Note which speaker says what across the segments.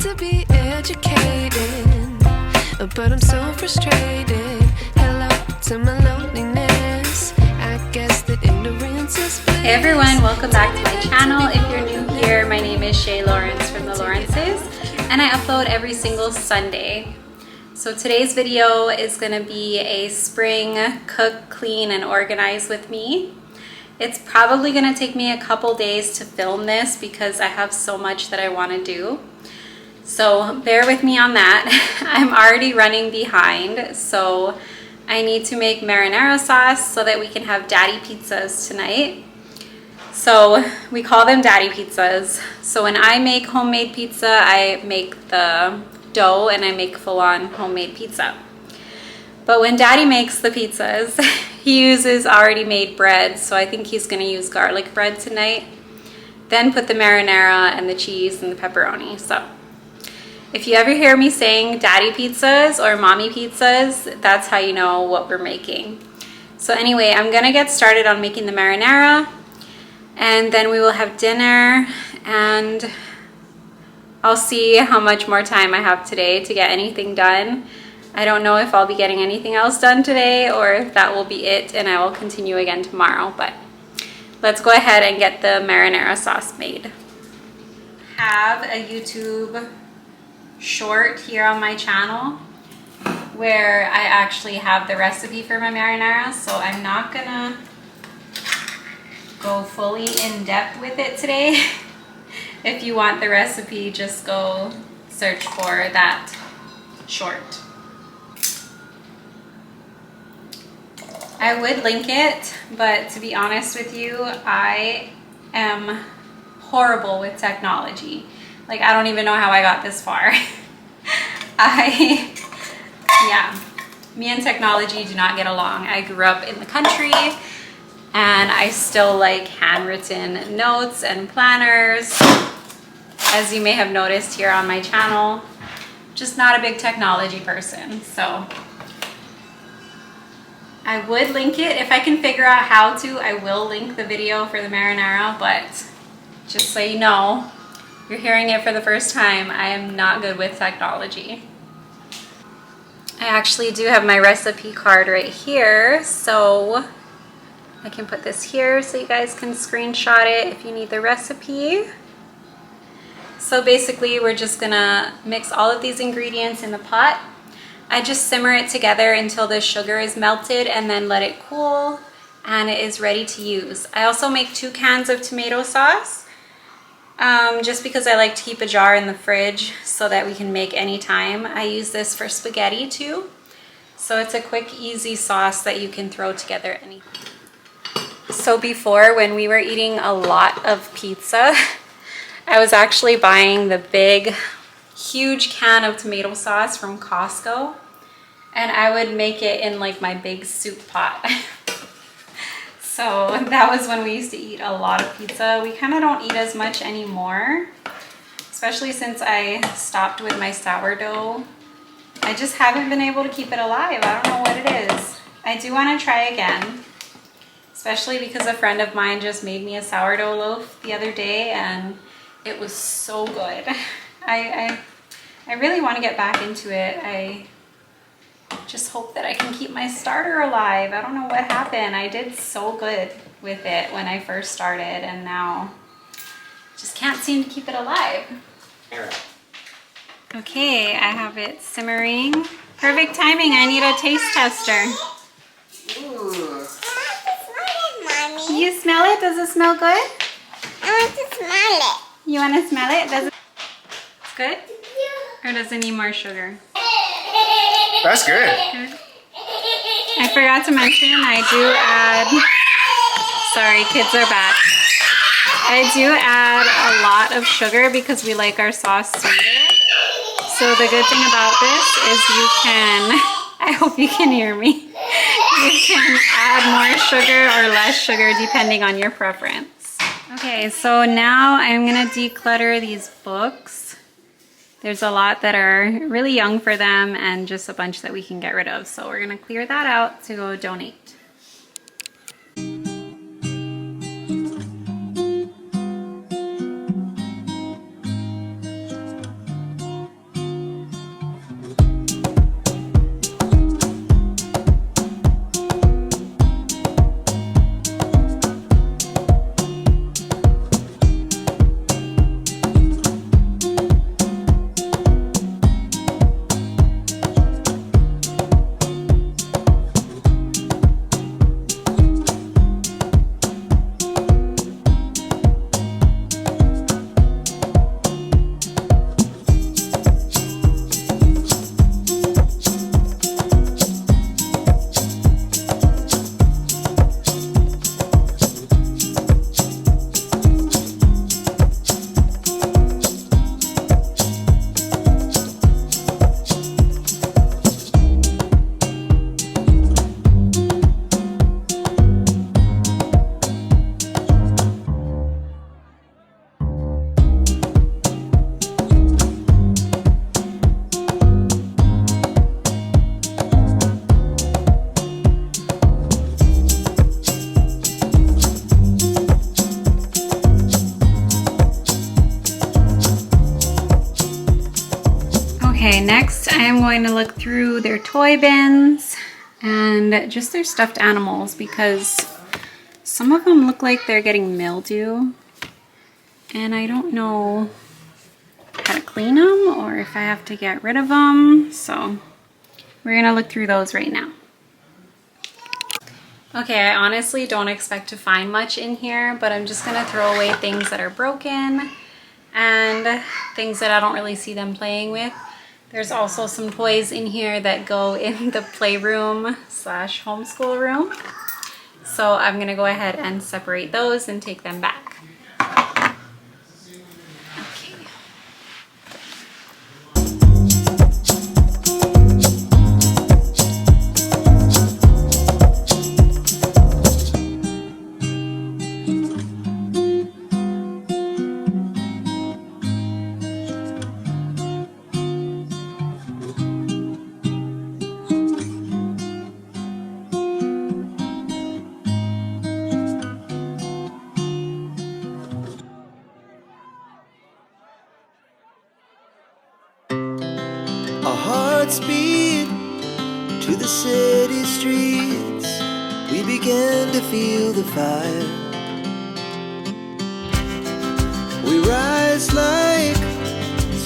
Speaker 1: to be educated, but I'm so frustrated. Hello to my loneliness. I guess that ignorance is bliss.
Speaker 2: Hey everyone, welcome back to my channel. If you're new here, my name is Shay Lawrence from the Lawrences, and I upload every single Sunday. So today's video is going to be a spring cook, clean, and organize with me. It's probably going to take me a couple days to film this because I have so much that I want to do. So bear with me on that. I'm already running behind, so I need to make marinara sauce so that we can have daddy pizzas tonight. So we call them daddy pizzas. So when I make homemade pizza, I make the dough and I make full-on homemade pizza. But when daddy makes the pizzas, he uses already made bread, so I think he's going to use garlic bread tonight. Then put the marinara and the cheese and the pepperoni. So if you ever hear me saying daddy pizzas or mommy pizzas, that's how you know what we're making. So anyway, I'm going to get started on making the marinara, and then we will have dinner, and I'll see how much more time I have today to get anything done. I don't know if I'll be getting anything else done today or if that will be it and I will continue again tomorrow, but let's go ahead and get the marinara sauce made. I have a YouTube short here on my channel where I actually have the recipe for my marinara, so I'm not gonna go fully in depth with it today. If you want the recipe, just go search for that short. I would link it, but to be honest with you, I am horrible with technology. Like, I don't even know how I got this far. Me and technology do not get along. I grew up in the country, and I still like handwritten notes and planners. As you may have noticed here on my channel, just not a big technology person, so I would link it. If I can figure out how to, I will link the video for the marinara, but just so you know, you're hearing it for the first time, I am not good with technology. I actually do have my recipe card right here, so I can put this here so you guys can screenshot it if you need the recipe. So basically, we're just gonna mix all of these ingredients in the pot. I just simmer it together until the sugar is melted and then let it cool and it is ready to use. I also make 2 cans of tomato sauce just because I like to keep a jar in the fridge so that we can make anytime. I use this for spaghetti too. So it's a quick, easy sauce that you can throw together anything. So before, when we were eating a lot of pizza, I was actually buying the big, huge can of tomato sauce from Costco, and I would make it in like my big soup pot. So that was when we used to eat a lot of pizza. We kind of don't eat as much anymore, especially since I stopped with my sourdough. I just haven't been able to keep it alive. I don't know what it is. I do want to try again, especially because a friend of mine just made me a sourdough loaf the other day and it was so good. I really want to get back into it. I just hope that I can keep my starter alive. I don't know what happened. I did so good with it when I first started, and now just can't seem to keep it alive. Okay, I have it simmering. Perfect timing. I need a taste tester.
Speaker 3: Ooh.
Speaker 2: You smell it? Does it smell good?
Speaker 3: I want to smell it.
Speaker 2: You want to smell it? Does it? It's good? Or does it need more sugar?
Speaker 3: That's good.
Speaker 2: Good. I forgot to mention, I do add, sorry, kids are back. I do add a lot of sugar because we like our sauce sweeter. So the good thing about this is you can, I hope you can hear me, you can add more sugar or less sugar depending on your preference. Okay, so now I'm gonna declutter these books. There's a lot that are really young for them and just a bunch that we can get rid of. So we're gonna clear that out to go donate. next I am going to look through their toy bins and just their stuffed animals, because some of them look like they're getting mildew and I don't know how to clean them or if I have to get rid of them. So we're gonna look through those right now. Okay, I honestly don't expect to find much in here, but I'm just gonna throw away things that are broken and things that I don't really see them playing with. There's also some toys in here that go in the playroom slash homeschool room. So I'm gonna go ahead and separate those and take them back.
Speaker 4: Our hearts beat to the city streets. We began to feel the fire. We rise like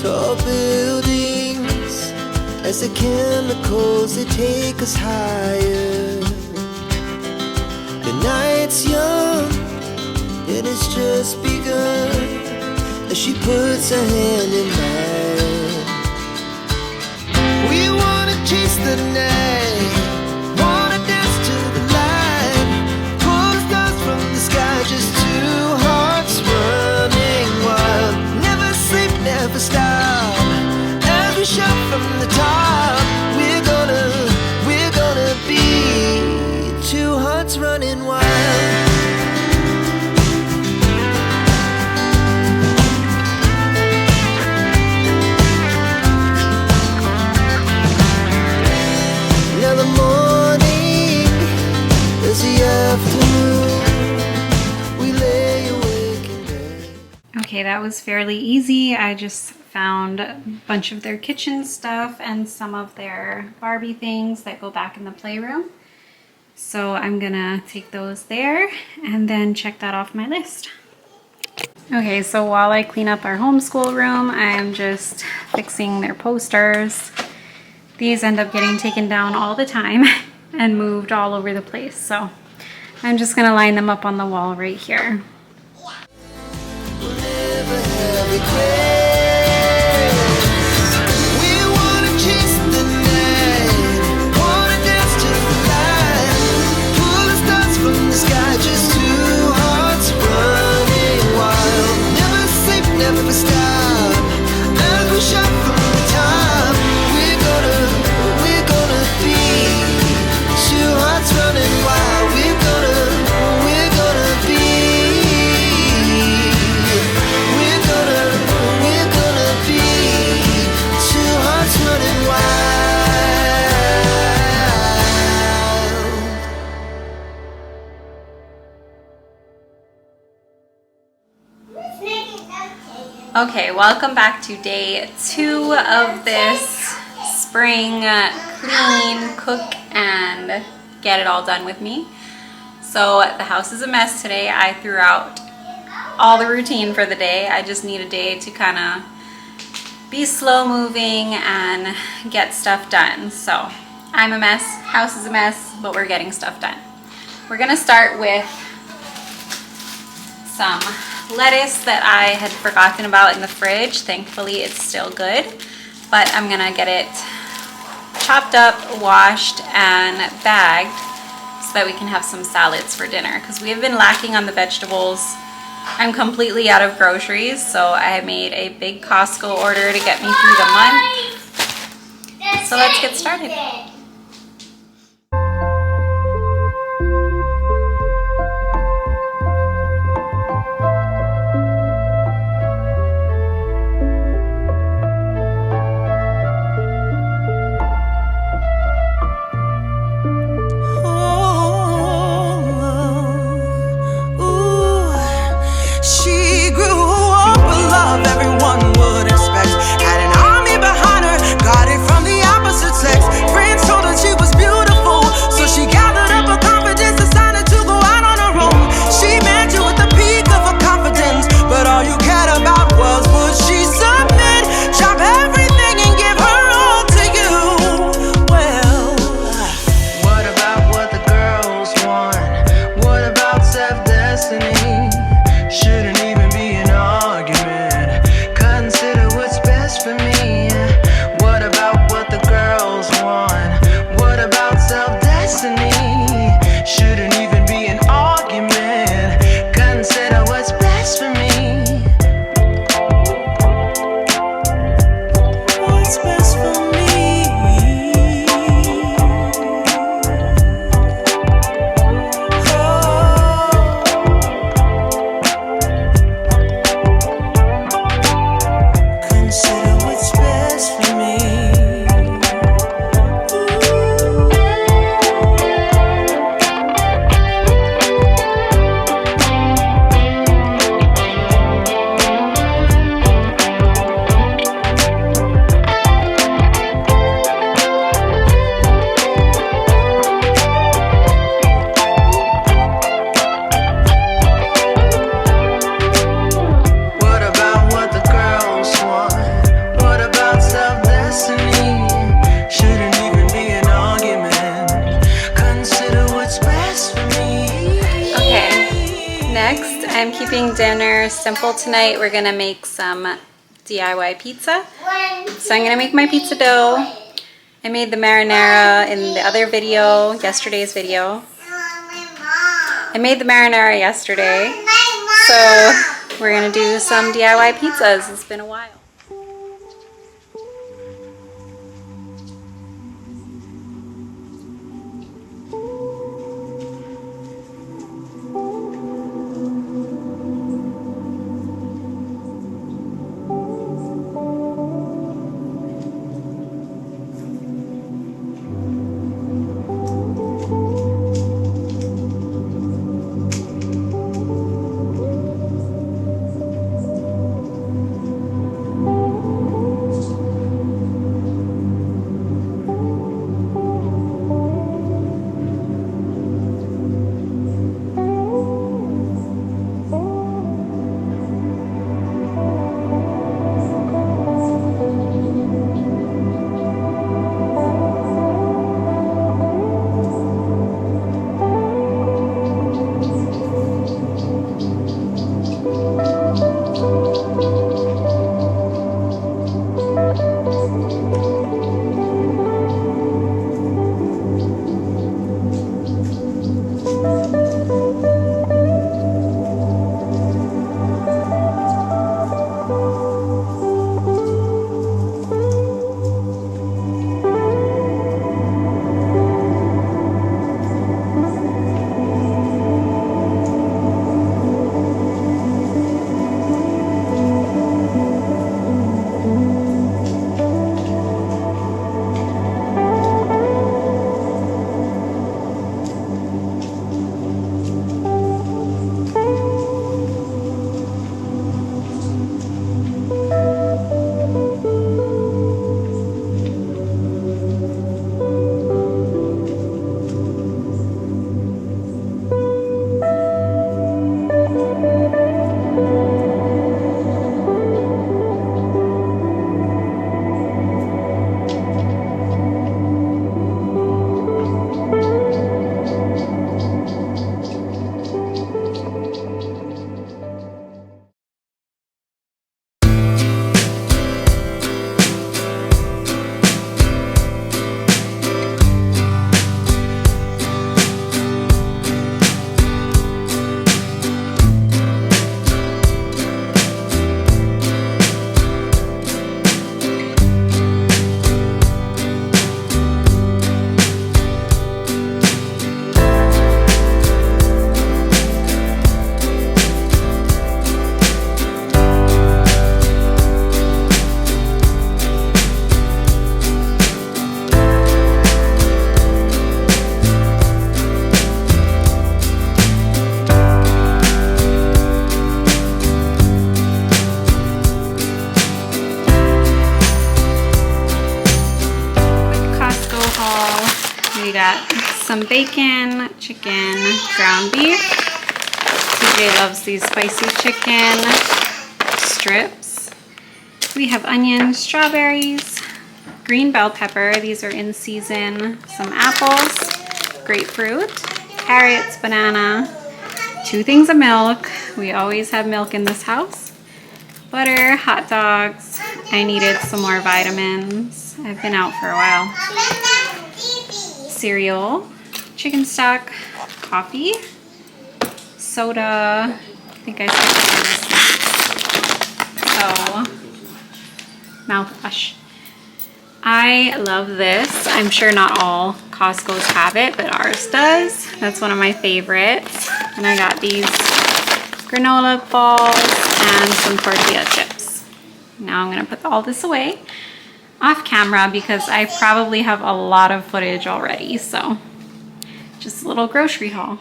Speaker 4: tall buildings as the chemicals, they take us higher. The night's young and it's just begun as she puts her hand in mine. We wanna chase the night, wanna dance to the light, pull the stars from the sky, just two hearts running wild. Never sleep, never stop, as we shout from the top. We're gonna be two hearts running wild.
Speaker 2: Okay, that was fairly easy. I just found a bunch of their kitchen stuff and some of their Barbie things that go back in the playroom. So I'm gonna take those there and then check that off my list. Okay, so while I clean up our homeschool room, I'm just fixing their posters. These end up getting taken down all the time and moved all over the place. So I'm just gonna line them up on the wall right here. Okay, welcome back to day 2 of this spring clean, cook, and get it all done with me. So the house is a mess today. I threw out all the routine for the day. I just need a day to kind of be slow moving and get stuff done. So I'm a mess, house is a mess, but we're getting stuff done. We're gonna start with some lettuce that I had forgotten about in the fridge. Thankfully it's still good, but I'm gonna get it chopped up, washed, and bagged so that we can have some salads for dinner, because we have been lacking on the vegetables. I'm completely out of groceries, so I made a big Costco order to get me through the month. So let's get started.
Speaker 5: Everyone would expect, had an army behind her, got it
Speaker 2: I'm keeping dinner simple tonight. We're gonna make some DIY pizza. So I'm gonna make my pizza dough. I made the marinara in the other video, yesterday's video. I made the marinara yesterday. So we're gonna do some DIY pizzas. It's been a while. We got some bacon, chicken, ground beef. TJ loves these spicy chicken strips. We have onions, strawberries, green bell pepper. These are in season. Some apples, grapefruit, carrots, banana, 2 things of milk. We always have milk in this house. Butter, hot dogs. I needed some more vitamins. I've been out for a while. Cereal, chicken stock, coffee, soda. I think I skipped this. So, mouthwash. I love this. I'm sure not all Costco's have it, but ours does. That's one of my favorites. And I got these granola balls and some tortilla chips. Now I'm gonna put all this away off camera because I probably have a lot of footage already. So just a little grocery haul.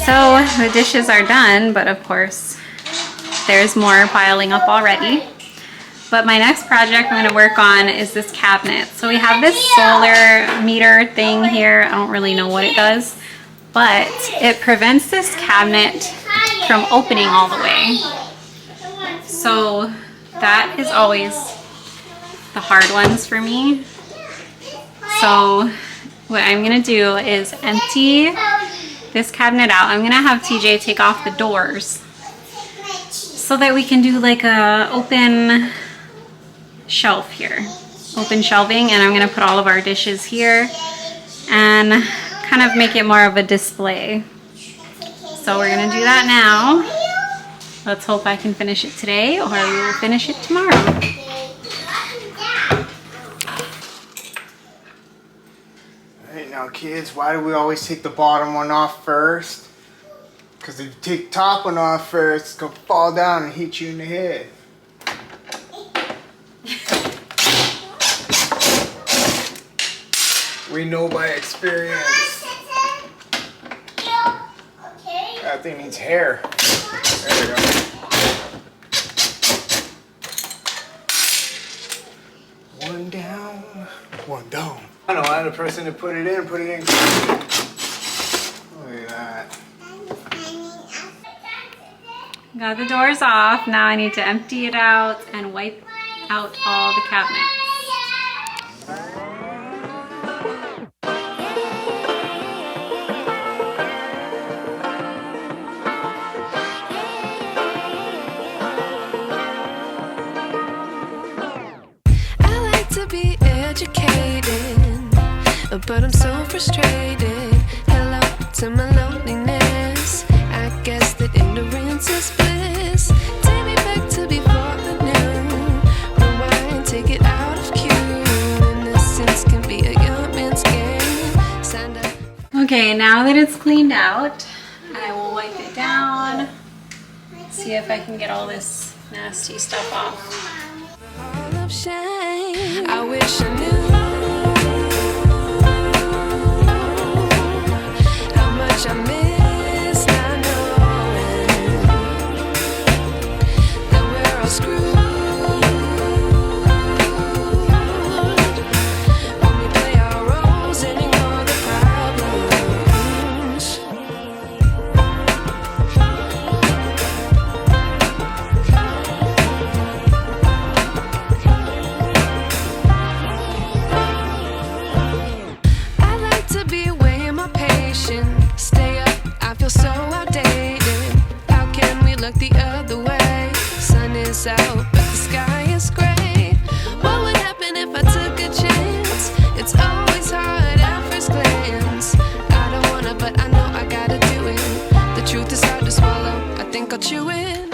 Speaker 2: So the dishes are done, but of course there's more piling up already. But my next project I'm going to work on is this cabinet. So we have this solar meter thing here. I don't really know what it does, but it prevents this cabinet from opening all the way. So that is always the hard ones for me. So what I'm going to do is empty this cabinet out. I'm going to have TJ take off the doors so that we can do like a open shelf here, open shelving, and I'm going to put all of our dishes here and kind of make it more of a display. So we're going to do that now. Let's hope I can finish it today, or we will finish it tomorrow.
Speaker 5: Alright, now kids, why do we always take the bottom one off first? Because if you take the top one off first, it's going to fall down and hit you in the head. We know by experience. That thing needs hair. There we go. One down, one down. I don't know, I'm the person to put it in. Look at that.
Speaker 2: Got the doors off. Now I need to empty it out and wipe out all the cabinets.
Speaker 1: But I'm so frustrated. Hello to my loneliness. I guess that ignorance is bliss. Take me back to before I knew. Rewind, take it out of cue. Innocence can be a young man's game. Signed up.
Speaker 2: Okay, now that it's cleaned out, I will wipe it down. See if I can get all this nasty stuff off.
Speaker 1: All of shame. I wish I knew. I miss not knowing that we're all screwed when we play our roles and ignore the problems. I like to be away in my patience. Stay up, I feel so outdated. How can we look the other way? Sun is out, but the sky is gray. What would happen if I took a chance? It's always hard at first glance. I don't wanna, but I know I gotta do it. The truth is hard to swallow, I think I'll chew it.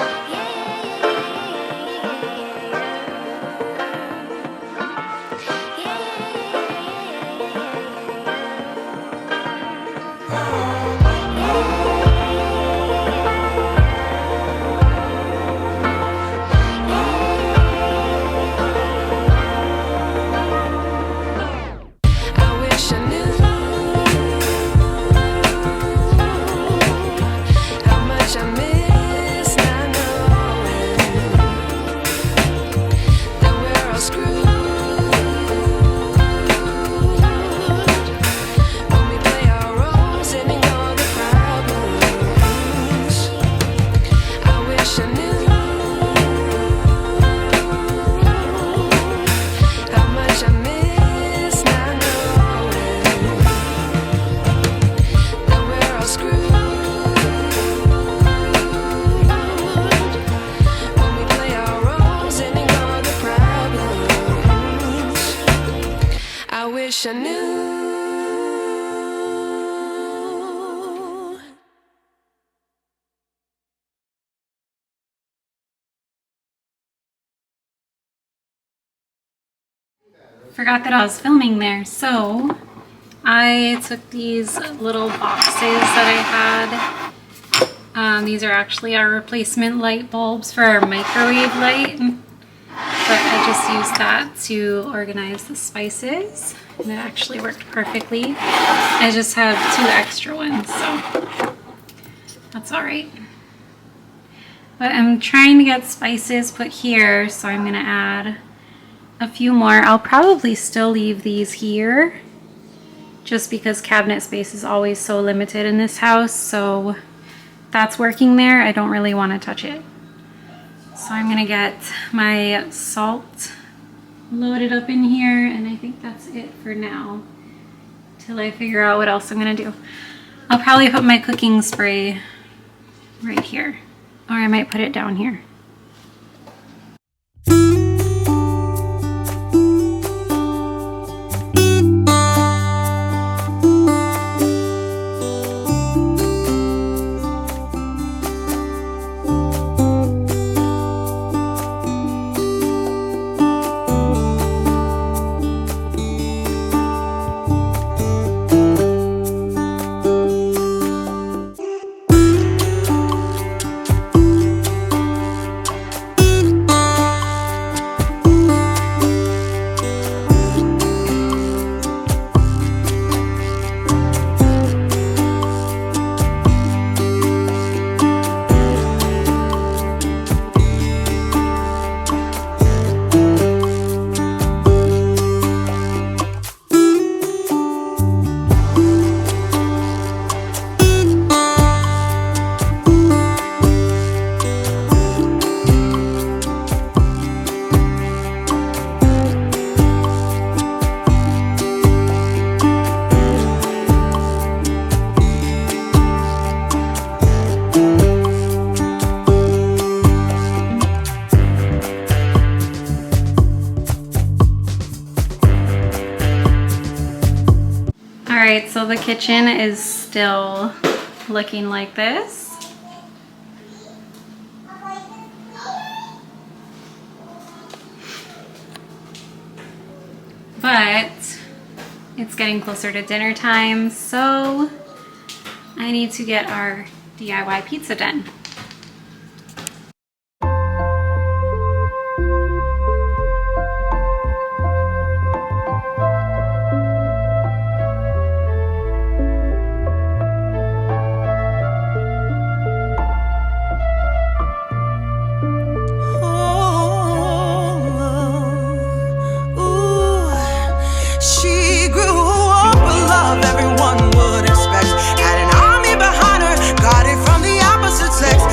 Speaker 1: wish I knew.
Speaker 2: Forgot that I was filming there, so I took these little boxes that I had. These are actually our replacement light bulbs for our microwave light, but I just used that to organize the spices, and it actually worked perfectly. I just have 2 extra ones, so That's all right. But I'm trying to get spices put here, so I'm gonna add a few more. I'll probably still leave these here just because cabinet space is always so limited in this house, so that's working there. I don't really want to touch it. So I'm gonna get my salt loaded up in here, and I think that's it for now till I figure out what else I'm gonna do. I'll probably put my cooking spray right here, or I might put it down here. Alright, so the kitchen is still looking like this. But it's getting closer to dinner time, so I need to get our DIY pizza done.
Speaker 4: She grew up with love everyone would expect. Had an army behind her, got it from the opposite sex.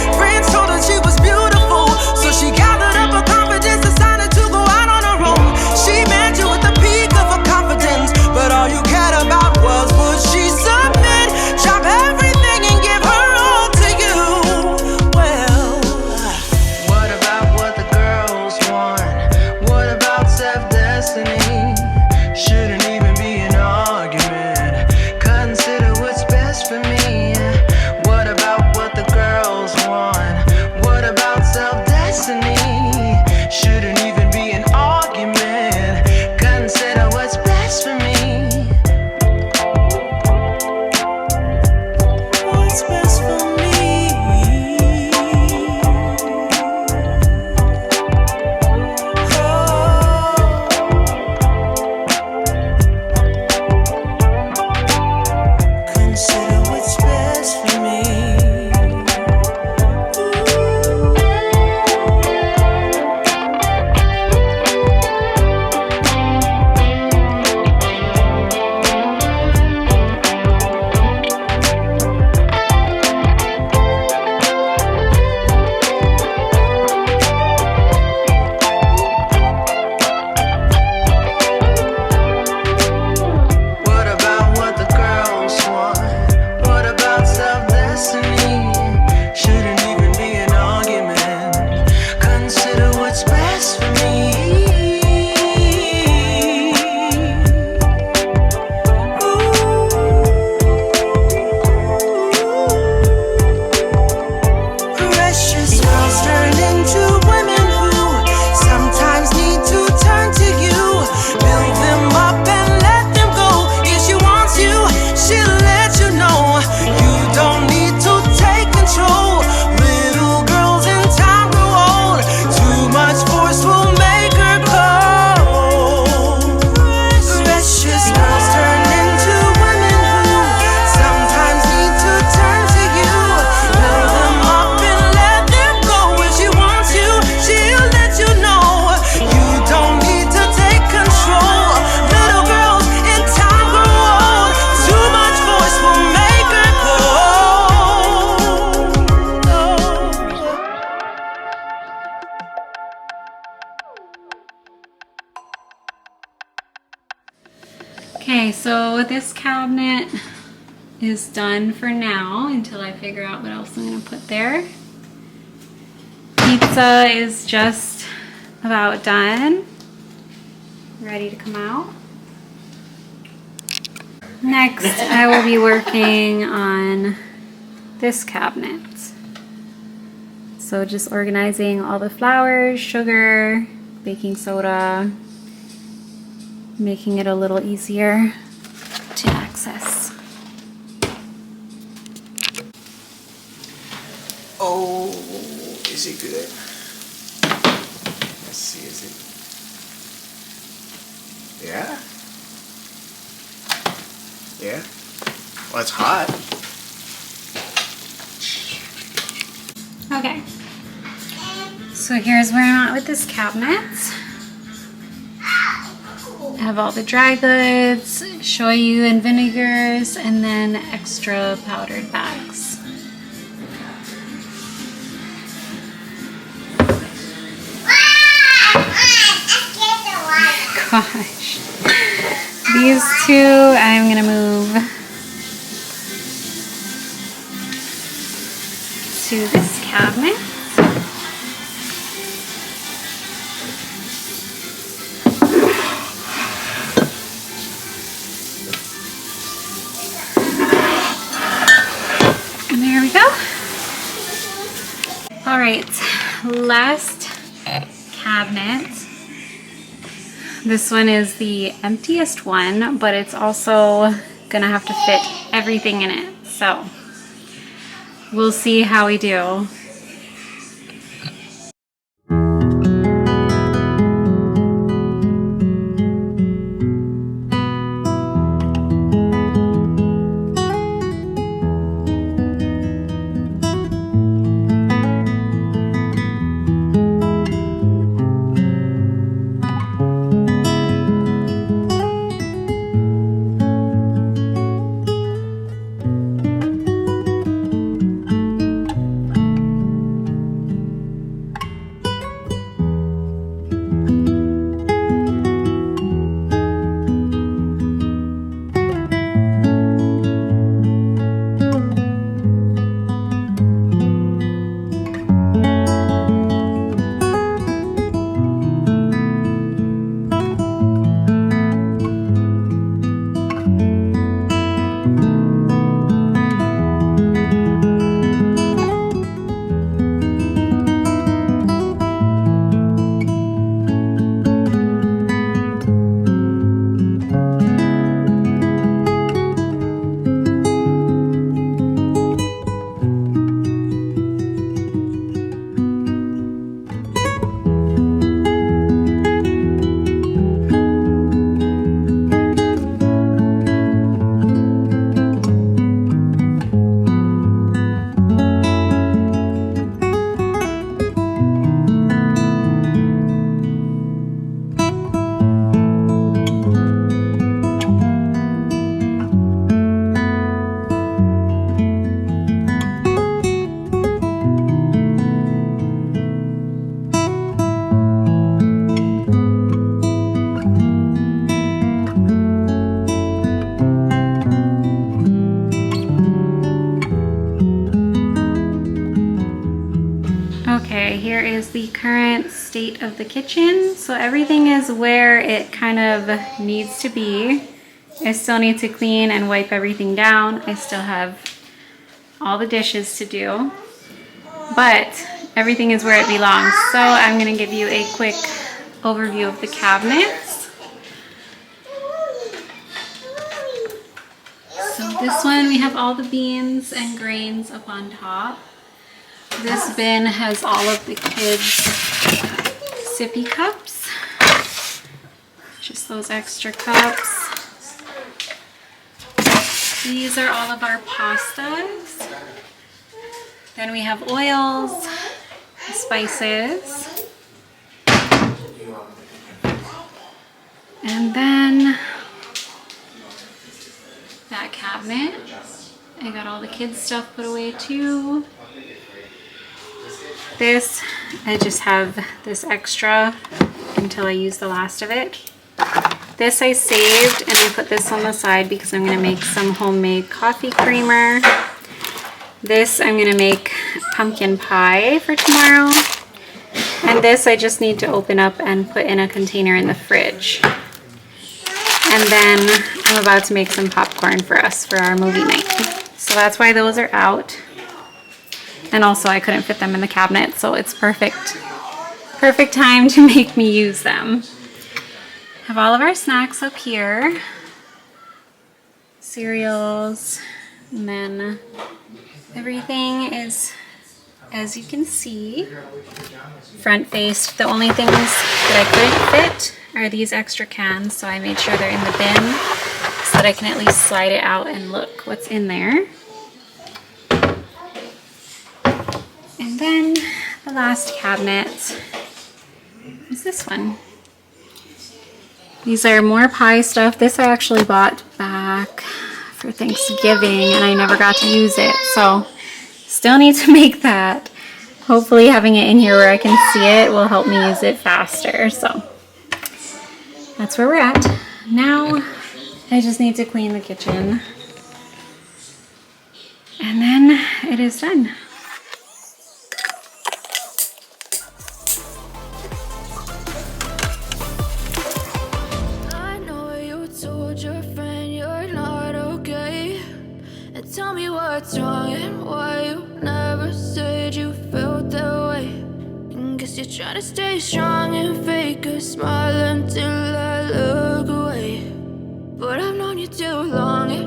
Speaker 2: So this cabinet is done for now until I figure out what else I'm gonna put there. Pizza is just about done, ready to come out. Next, I will be working on this cabinet. So just organizing all the flours, sugar, baking soda, making it a little easier to access.
Speaker 5: Oh, is it good? Let's see, is it? Yeah? Yeah? Well, it's hot.
Speaker 2: Okay, so here's where I'm at with this cabinet. I have all the dry goods, shoyu and vinegars, and then extra powdered bags. Gosh. These two I'm gonna move to this cabinet. And there we go. All right, last cabinet. This one is the emptiest one, but it's also gonna have to fit everything in it. So we'll see how we do. Okay, here is the current state of the kitchen. So everything is where it kind of needs to be. I still need to clean and wipe everything down. I still have all the dishes to do, but everything is where it belongs. So I'm gonna give you a quick overview of the cabinets. So this one, we have all the beans and grains up on top. This bin has all of the kids' sippy cups. Just those extra cups. These are all of our pastas. Then we have oils, spices. And then that cabinet. I got all the kids' stuff put away too. This, I just have this extra until I use the last of it. This I saved and I put this on the side because I'm going to make some homemade coffee creamer. This I'm going to make pumpkin pie for tomorrow. And this I just need to open up and put in a container in the fridge. And then I'm about to make some popcorn for us for our movie night. So that's why those are out. And also I couldn't fit them in the cabinet, so it's perfect time to make me use them. Have all of our snacks up here. Cereals, and then everything is, as you can see, front faced. The only things that I couldn't fit are these extra cans, so I made sure they're in the bin so that I can at least slide it out and look what's in there. And then the last cabinet is this one. These are more pie stuff. This I actually bought back for Thanksgiving and I never got to use it, so still need to make that. Hopefully having it in here where I can see it will help me use it faster. So that's where we're at. Now I just need to clean the kitchen and then it is done.
Speaker 1: I know you told your friend you're not okay. And tell me what's wrong and why you never said you felt that way. And guess you're trying to stay strong and fake a smile until I look away. But I've known you too long.